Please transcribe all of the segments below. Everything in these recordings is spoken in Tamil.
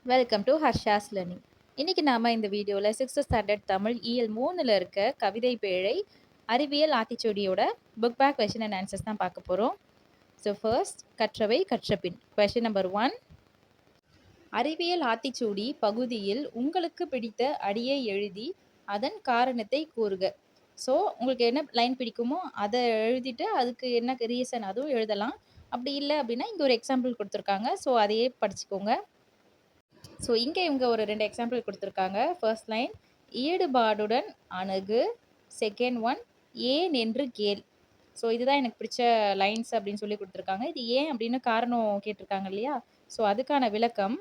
Welcome to Harsha's learning. இன்னைக்கு நாம இந்த வீடியோவில் 6th ஸ்டாண்டர்ட் தமிழ் இயல் 3ல் இருக்க கவிதை பேழை அறிவியல் ஆத்திச்சூடியோட book back question and answers தான் பார்க்க போகிறோம். ஸோ ஃபர்ஸ்ட் கற்றவை கற்றபின் கொஷின் நம்பர் 1. அறிவியல் ஆத்திச்சூடி பகுதியில் உங்களுக்கு பிடித்த அடியை எழுதி அதன் காரணத்தை கூறுக. ஸோ உங்களுக்கு என்ன லைன் பிடிக்குமோ அதை எழுதிட்டு அதுக்கு என்ன ரீசன் அதுவும் எழுதலாம். அப்படி இல்லை அப்படின்னா இங்கே ஒரு எக்ஸாம்பிள் கொடுத்துருக்காங்க. ஸோ அதையே படிச்சுக்கோங்க. ஸோ இங்கே இவங்க ஒரு 2 எக்ஸாம்பிள் கொடுத்துருக்காங்க. ஃபர்ஸ்ட் லைன் ஈடுபாடுடன் அணுகு, செகண்ட் ஒன் ஏன் என்று கேள். ஸோ இதுதான் எனக்கு பிடிச்ச லைன்ஸ் அப்படின்னு சொல்லி கொடுத்துருக்காங்க. இது ஏன் அப்படின்னு காரணம் கேட்டிருக்காங்க இல்லையா? ஸோ அதுக்கான விளக்கம்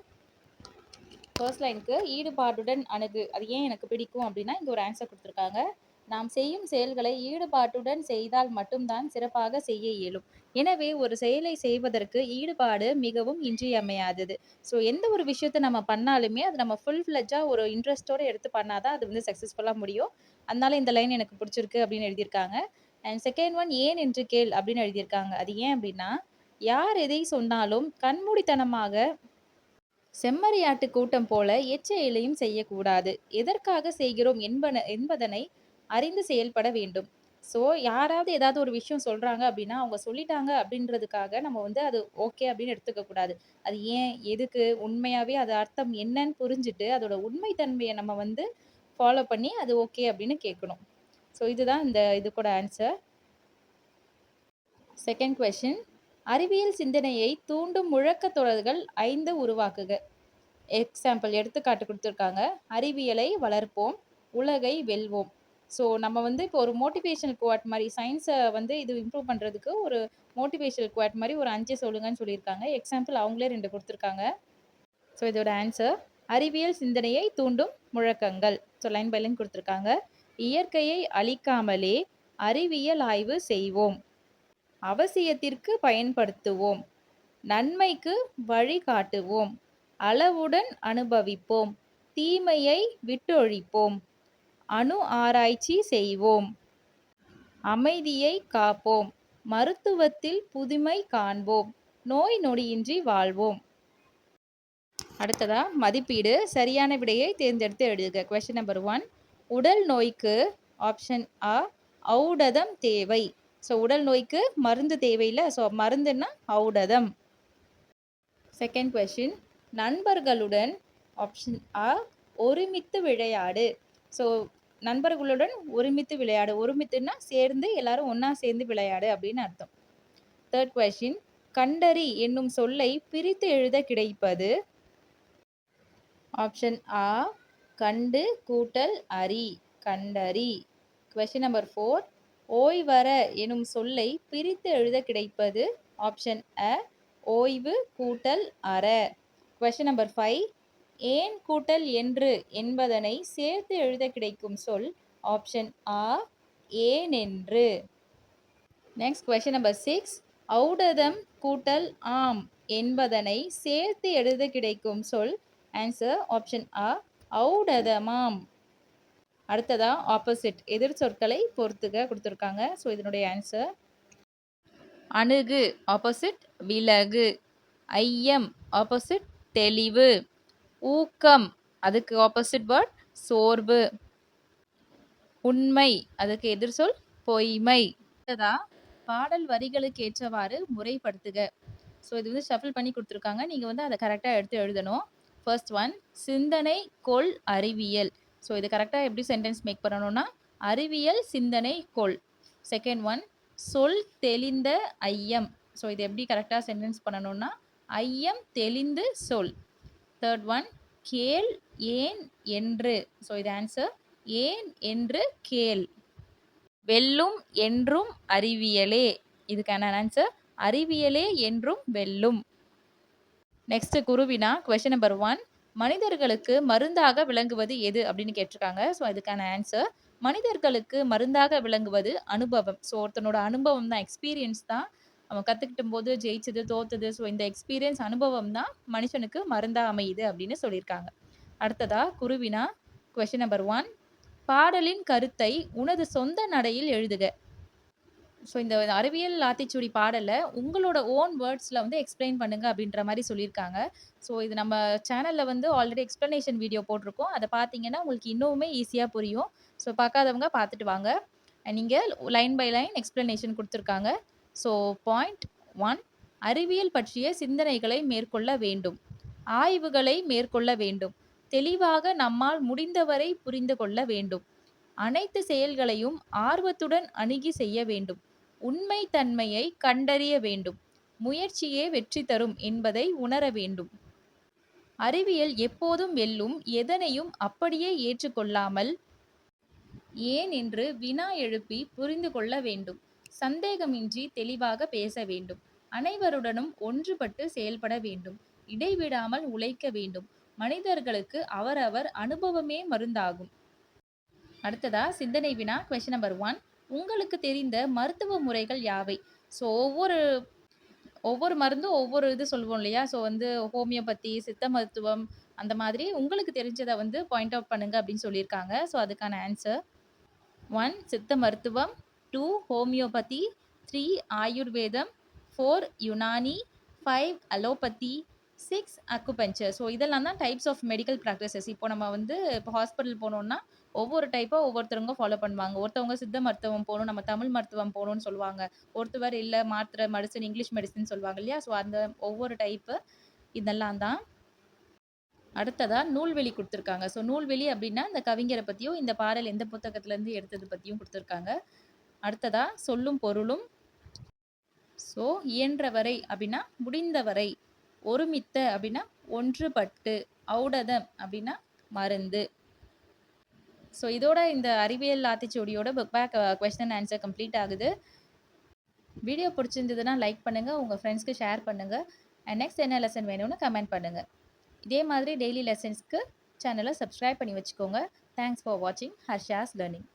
ஃபர்ஸ்ட் லைனுக்கு ஈடுபாடுடன் அணுகு, அது ஏன் எனக்கு பிடிக்கும் அப்படின்னா இங்கே ஒரு ஆன்சர் கொடுத்துருக்காங்க. நாம் செய்யும் செயல்களை ஈடுபாட்டுடன் செய்தால் மட்டும்தான் சிறப்பாக செய்ய இயலும். எனவே ஒரு செயலை செய்வதற்கு ஈடுபாடு மிகவும் இன்றியமையாதது. ஸோ எந்த ஒரு விஷயத்தை நம்ம பண்ணாலுமே அது நம்ம ஃபுல் ஃப்ளெஜ்ஜாக ஒரு இன்ட்ரெஸ்ட்டோடு எடுத்து பண்ணாதான் அது வந்து சக்ஸஸ்ஃபுல்லாக முடியும். அதனால இந்த லைன் எனக்கு பிடிச்சிருக்கு அப்படின்னு எழுதியிருக்காங்க. அண்ட் செகண்ட் ஒன் ஏன் என்று கேள் அப்படின்னு எழுதியிருக்காங்க. அது ஏன் அப்படின்னா யார் எதை சொன்னாலும் கண்மூடித்தனமாக செம்மறியாட்டு கூட்டம் போல எச்செயலையும் செய்யக்கூடாது. எதற்காக செய்கிறோம் என்பதனை அறிந்து செயல்பட வேண்டும். ஸோ யாராவது ஏதாவது ஒரு விஷயம் சொல்றாங்க அப்படின்னா அவங்க சொல்லிட்டாங்க அப்படின்றதுக்காக நம்ம வந்து அது ஓகே அப்படின்னு எடுத்துக்க கூடாது. அது ஏன் எதுக்கு உண்மையாவே அது அர்த்தம் என்னன்னு புரிஞ்சுட்டு அதோட உண்மைத்தன்மையை நம்ம வந்து ஃபாலோ பண்ணி அது ஓகே அப்படின்னு கேட்கணும். ஸோ இதுதான் இந்த இதுக்கூட ஆன்சர். செகண்ட் கொஸ்டின் அறிவியல் சிந்தனையை தூண்டும் முழக்கத் தொடர்கள் 5 உருவாக்குக. எக்ஸாம்பிள் எடுத்துக்காட்டு கொடுத்துருக்காங்க. அறிவியலை வளர்ப்போம், உலகை வெல்வோம். ஸோ நம்ம வந்து இப்போ ஒரு மோட்டிவேஷனல் குவாட் மாதிரி சயின்ஸை வந்து இது இம்ப்ரூவ் பண்ணுறதுக்கு ஒரு மோட்டிவேஷனல் குவாட் மாதிரி ஒரு 5 சொல்லுங்கன்னு சொல்லியிருக்காங்க. எக்ஸாம்பிள் அவங்களே 2 கொடுத்துருக்காங்க. ஸோ இதோட ஆன்சர் அறிவியல் சிந்தனையை தூண்டும் முழக்கங்கள். ஸோ லைன் பை லைன் கொடுத்துருக்காங்க. இயற்கையை அழிக்காமலே அறிவியல் ஆய்வு செய்வோம், அவசியத்திற்கு பயன்படுத்துவோம், நன்மைக்கு வழிகாட்டுவோம், அளவுடன் அனுபவிப்போம், தீமையை விட்டொழிப்போம், அணு ஆராய்ச்சி செய்வோம், அமைதியை காப்போம், மருத்துவத்தில் புதுமை காண்போம், நோய் நொடியின்றி வாழ்வோம். அடுத்ததா மதிப்பீடு. சரியான விடையை தேர்ந்தெடுத்து எழுதுக. Question number 1. உடல் நோய்க்கு ஆப்ஷன் ஆ ஔடதம் தேவை. ஸோ உடல் நோய்க்கு மருந்து தேவையில்லை. ஸோ மருந்துன்னா ஔடதம். செகண்ட் கொஸ்டின் நண்பர்களுடன் ஆப்ஷன் ஆ ஒருமித்து விளையாடு. ஸோ நண்பர்களுடன் ஒருமித்து விளையாடு. ஒருமித்துன்னா சேர்ந்து எல்லாரும் ஒன்றா சேர்ந்து விளையாடு அப்படின்னு அர்த்தம். தேர்ட் கொஸ்டின் கண்டறி என்னும் சொல்லை பிரித்து எழுத கிடைப்பது. ஆப்ஷன் ஆ கண்டு கூட்டல் அறி, கண்டறி. கொஸ்டின் நம்பர் 4 ஓய்வற எனும் சொல்லை பிரித்து எழுத கிடைப்பது. ஆப்ஷன் அ ஓய்வு கூட்டல் அற. கொஸ்டின் நம்பர் 5 ஏன் கூட்டல் என்று என்பதனை சேர்த்து எழுத கிடைக்கும் சொல். ஆப்ஷன் ஆ ஏனென்று. நெக்ஸ்ட் கொஸ்டின் நம்பர் 6 ஔடதம் கூட்டல் ஆம் என்பதனை சேர்த்து எழுத கிடைக்கும் சொல். ஆன்சர் ஆப்ஷன் ஆ ஔடதமாம். அடுத்ததா ஆப்போசிட் எதிர் சொற்களை பொறுத்துக கொடுத்துருக்காங்க. ஸோ இதனுடைய ஆன்சர் அணுகு ஆப்போசிட் விலகு, ஐயம் ஆப்போசிட் தெளிவு, ஊக்கம் அதுக்கு ஆப்போசிட் வேர்ட் சோர்வு, உண்மை அதுக்கு எதிர் சொல் பொய்மை. அடுத்ததா பாடல் வரிகளுக்கு ஏற்றவாறு முறைப்படுத்துக. ஸோ இது வந்து ஷஃபிள் பண்ணி கொடுத்துருக்காங்க. நீங்கள் வந்து அதை கரெக்டாக எடுத்து எழுதணும். ஃபர்ஸ்ட் ஒன் சிந்தனை கொள் அறிவியல். ஸோ இது கரெக்டாக எப்படி சென்டென்ஸ் மேக் பண்ணணும்னா அறிவியல் சிந்தனை கொள். செகண்ட் ஒன் சொல் தெளிந்த ஐயம். ஸோ இது எப்படி கரெக்டாக சென்டென்ஸ் பண்ணணும்னா ஐயம் தெளிந்து சொல். தேர்ட் ஒன் கேள் ஏன் என்று. ஸோ இது ஆன்சர் ஏன் என்று கேள். வெல்லும் என்றும் அறிவியலே. இதுக்கான ஆன்சர் அறிவியலே என்றும் வெல்லும். நெக்ஸ்ட் குருவினா கொஸ்டின் நம்பர் 1 மனிதர்களுக்கு மருந்தாக விளங்குவது எது அப்படின்னு கேட்டிருக்காங்க. ஸோ அதுக்கான ஆன்சர் மனிதர்களுக்கு மருந்தாக விளங்குவது அனுபவம். ஸோ ஒருத்தனோட அனுபவம் தான், எக்ஸ்பீரியன்ஸ் தான் அவன் கற்றுக்கிட்டும் போது ஜெயிச்சது தோத்தது. ஸோ இந்த எக்ஸ்பீரியன்ஸ் அனுபவம் தான் மனுஷனுக்கு மருந்தாக அமையுது அப்படின்னு சொல்லியிருக்காங்க. அடுத்ததா குருவினா கொஸ்டின் நம்பர் 1 பாடலின் கருத்தை உனது சொந்த நடையில் எழுதுக. ஸோ இந்த அறிவியல் ஆத்திச்சூடி பாடல உங்களோட ஓன் வேர்ட்ஸ்ல வந்து எக்ஸ்ப்ளைன் பண்ணுங்க அப்படின்ற மாரி சொல்லியிருக்காங்க. ஸோ இது நம்ம சேனல்ல வந்து ஆல்ரெடி எக்ஸ்ப்ளனேஷன் வீடியோ போட்டிருக்கோம். அத பார்த்தீங்கன்னா, உங்களுக்கு இன்னுமே ஈஸியா புரியும். ஸோ பார்க்காதவங்க பார்த்துட்டு வாங்க. நீங்க லைன் பை லைன் எக்ஸ்ப்ளனேஷன் குடுத்துருக்காங்க. ஸோ பாயிண்ட் 1 அறிவியல் பற்றிய சிந்தனைகளை மேற்கொள்ள வேண்டும். ஆய்வுகளை மேற்கொள்ள வேண்டும். தெளிவாக நம்மால் முடிந்தவரை புரிந்து கொள்ள வேண்டும். அனைத்து செயல்களையும் ஆர்வத்துடன் அணுகி செய்ய வேண்டும். உண்மை தன்மையை கண்டறிய வேண்டும். முயற்சியே வெற்றி தரும் என்பதை உணர வேண்டும். அறிவியல் எப்போதும் வெல்லும். எதனையும் அப்படியே ஏற்றுக்கொள்ளாமல் ஏன் என்று வினா எழுப்பி புரிந்து கொள்ள வேண்டும். சந்தேகமின்றி தெளிவாக பேச வேண்டும். அனைவருடனும் ஒன்றுபட்டு செயல்பட வேண்டும். இடைவிடாமல் உழைக்க வேண்டும். மனிதர்களுக்கு அவரவர் அனுபவமே மருந்தாகும். அடுத்ததா சிந்தனை வினா கொஸ்டின் நம்பர் 1. உங்களுக்கு தெரிந்த மருத்துவ முறைகள் யாவை? ஸோ ஒவ்வொரு ஒவ்வொரு மருந்தும் ஒவ்வொரு இது சொல்லுவோம் இல்லையா? ஸோ வந்து ஹோமியோபதி, சித்த மருத்துவம் அந்த மாதிரி உங்களுக்கு தெரிஞ்சத வந்து பாயிண்ட் அவுட் பண்ணுங்க அப்படின்னு சொல்லியிருக்காங்க. ஸோ அதுக்கான ஆன்சர் 1 சித்த மருத்துவம், 2 ஹோமியோபதி, 3 ஆயுர்வேதம், 4 யுனானி, 5 அலோபதி, 6 அக்குபஞ்சர். ஸோ இதெல்லாம் தான் டைப்ஸ் ஆஃப் மெடிக்கல் பிராக்டிசஸ். இப்போ நம்ம வந்து இப்போ ஹாஸ்பிட்டல் போனோம்னா, ஒவ்வொரு டைப்பா ஒவ்வொருத்தவங்க ஃபாலோ பண்ணுவாங்க. ஒருத்தவங்க சித்த மருத்துவம் போணும், நம்ம தமிழ் மருத்துவம் போணும்னு சொல்லுவாங்க. ஒருத்தவர் இல்ல மாத்திரை, மெடிசின், இங்கிலீஷ் மெடிசின் சொல்லுவாங்க இல்லையா? ஸோ அந்த ஒவ்வொரு டைப்பு இதெல்லாம் தான். அடுத்ததா நூல்வெளி குடுத்துருக்காங்க. ஸோ நூல்வெளி அப்டின்னா, இந்த கவிஞர பத்தியும், இந்த பாடல் எந்த புத்தகத்திலருந்து எடுத்தது பத்தியும் குடுத்துருக்காங்க. அடுத்ததா சொல்லும் பொருளும். ஸோ இயன்றவரை அப்டின்னா, முடிந்தவரை. ஒருமித்த அப்டின்னா, ஒன்றுபட்டு. ஔடதம் அப்டின்னா, மருந்து. ஸோ இதோட இந்த அறிவியல் ஆத்திச்சூடியோட book back question and answer complete ஆகுது. வீடியோ பிடிச்சிருந்ததுன்னா லைக் பண்ணுங்க. உங்க ஃப்ரெண்ட்ஸ்க்கு ஷேர் பண்ணுங்க. நெக்ஸ்ட் என்ன லெசன் வேணும்னு கமெண்ட் பண்ணுங்க. இதே மாதிரி டெய்லி லெசன்ஸ்க்கு சேனலை சப்ஸ்கிரைப் பண்ணி வச்சுக்கோங்க. தேங்க்ஸ் ஃபார் வாட்சிங் ஹர்ஷாஸ் லேர்னிங்.